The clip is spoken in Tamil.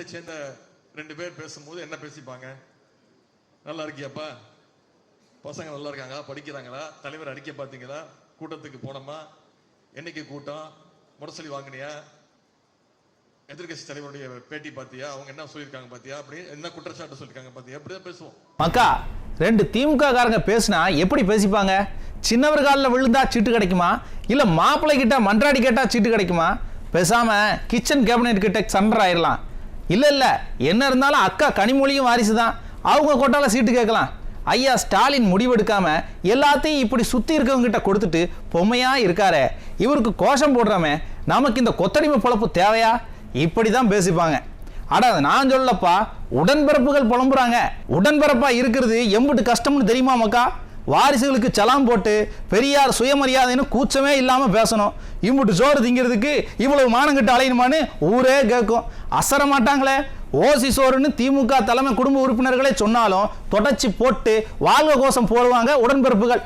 குடும்பத்தை சேர்ந்த 2 பேர் பேசும்போது என்ன பேசிப்பாங்க? நல்லா இருக்கியாப்பா, பசங்க நல்லா இருக்காங்க, படிக்கிறாங்களா, தலைவர் அறிக்கை பார்த்தீங்களா, கூட்டத்துக்கு போனோமா, என்னைக்கு கூட்டம், முரசொலி வாங்கினியா, எதிர்கட்சி தலைவருடைய பேட்டி பார்த்தியா, அவங்க என்ன சொல்லியிருக்காங்க பார்த்தியா, அப்படி என்ன குற்றச்சாட்டு சொல்லியிருக்காங்க பார்த்தியா, அப்படிதான் பேசுவோம். மக்கா 2 திமுக காரங்க பேசினா எப்படி பேசிப்பாங்க? சின்னவர் காலில் விழுந்தா சீட்டு கிடைக்குமா, இல்லை மாப்பிள்ளை கிட்ட மன்றாடி கேட்டா சீட்டு கிடைக்குமா? பேசாம கிச்சன் கேபினெட் கிட்ட சண்டர் ஆயிடலாம். இல்லை என்ன இருந்தாலும் அக்கா கனிமொழியும் வாரிசு தான், அவங்க கொட்டால சீட்டு கேட்கலாம். ஐயா ஸ்டாலின் முடிவெடுக்காம எல்லாத்தையும் இப்படி சுத்தி இருக்கவங்க கிட்ட கொடுத்துட்டு பொம்மையா இருக்காரே, இவருக்கு கோஷம் போடுறமே, நமக்கு இந்த கொத்தடிமை பொழப்பு தேவையா? இப்படிதான் பேசிப்பாங்க. அட நான் சொல்லப்பா, உடன்பிறப்புகள் புலம்புறாங்க. உடன்பிறப்பா இருக்கிறது எம்பிட்டு கஷ்டம்னு தெரியுமா மக்கா? வாரிசுகளுக்கு சலாம் போட்டு பெரியார் சுயமரியாதைன்னு கூச்சமே இல்லாம பேசணும். இம்புட்டு சோறு திங்கிறதுக்கு இவ்வளவு மானங்கிட்ட அலையணுமான்னு ஊரே கேட்கும். அசர மாட்டாங்களே. ஓசி சோறுன்னு திமுக தலைமை குடும்ப உறுப்பினர்களே சொன்னாலும் தொடச்சி போட்டு வாழ்க கோஷம் போடுவாங்க உடன்பிறப்புகள்.